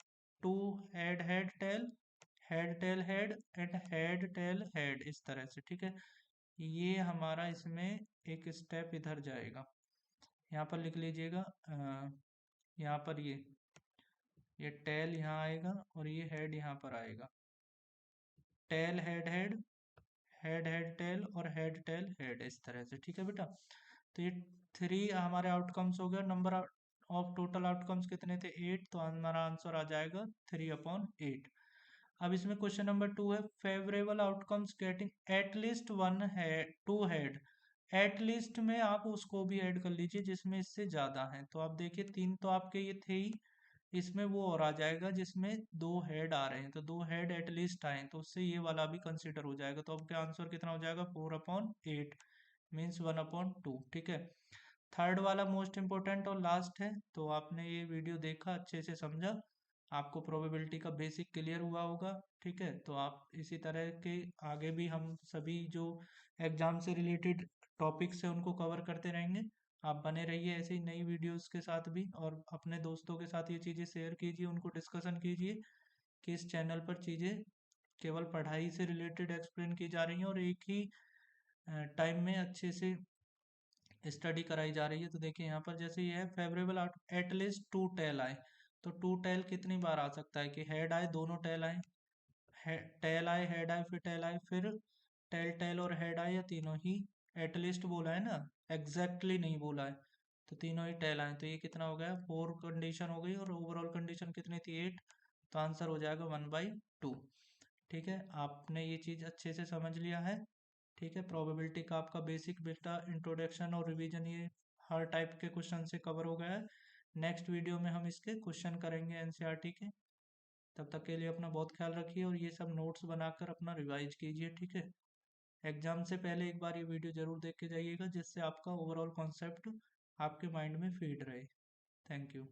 2 head head tail, head tail head and head tail head, इस तरह से, ठीक है। ये हमारा इसमें एक स्टेप इधर जाएगा, यहाँ पर लिख लीजिएगा। यहाँ पर ये टेल यहाँ आएगा और ये हेड यहाँ पर आएगा। Tail head head, head head tail और हेड टेल हेड, इस तरह से, ठीक है बेटा। तो ये 3 हमारे आउटकम्स हो गए। नंबर ऑफ टोटल आउटकम्स कितने थे? 8। तो हमारा आंसर आ जाएगा 3/8। अब इसमें क्वेश्चन नंबर 2 है favourable outcomes getting at least 1 head 2 head at least में आप उसको भी ऐड कर लीजिए जिसमें इससे ज़्यादा हैं। तो आप देखिए 3 तो आपके ये थे ही, इसमें वो और आ जाएगा जिसमें 2 हेड आ रहे हैं, तो 2 हेड एट लीस्ट आए तो उससे ये वाला भी कंसिडर हो जाएगा। तो आपका आंसर कितना हो जाएगा 4/8 मीन्स 1/2। ठीक है। थर्ड वाला मोस्ट इम्पोर्टेंट और लास्ट है। तो आपने ये वीडियो देखा, अच्छे से समझा, आपको प्रोबेबिलिटी का बेसिक क्लियर हुआ होगा। ठीक है। तो आप इसी तरह के आगे भी हम सभी जो एग्जाम से रिलेटेड टॉपिक्स है उनको कवर करते रहेंगे। आप बने रहिए ऐसे ही नई वीडियोस के साथ भी, और अपने दोस्तों के साथ ये चीज़ें शेयर कीजिए, उनको डिस्कशन कीजिए कि इस चैनल पर चीज़ें केवल पढ़ाई से रिलेटेड एक्सप्लेन की जा रही हैं और एक ही टाइम में अच्छे से स्टडी कराई जा रही है। तो देखिए यहाँ पर जैसे ये है फेवरेबल एटलीस्ट 2 टेल आए, तो 2 टेल कितनी बार आ सकता है कि हेड आए, दोनों टेल आए, टेल आए, हेड आए, फिर टेल आए, फिर टेल टेल और हेड आए, या तीनों ही? एटलीस्ट बोला है ना, एग्जैक्टली नहीं बोला है। तो तीनों ही टेल आए, तो ये कितना हो गया 4 कंडीशन हो गई, और ओवरऑल कंडीशन कितनी थी 8। तो आंसर हो जाएगा 1/2। ठीक है। आपने ये चीज़ अच्छे से समझ लिया है। ठीक है। प्रोबेबिलिटी का आपका बेसिक बेटा इंट्रोडक्शन और रिवीजन ये हर टाइप के क्वेश्चन से कवर हो गया है। नेक्स्ट वीडियो में हम इसके क्वेश्चन करेंगे एनसीईआरटी के। तब तक के लिए अपना बहुत ख्याल रखिए और ये सब नोट्स बनाकर अपना रिवाइज कीजिए। ठीक है। एग्जाम से पहले एक बार ये वीडियो जरूर देख के जाइएगा, जिससे आपका ओवरऑल कॉन्सेप्ट आपके माइंड में फीड रहे। Thank you.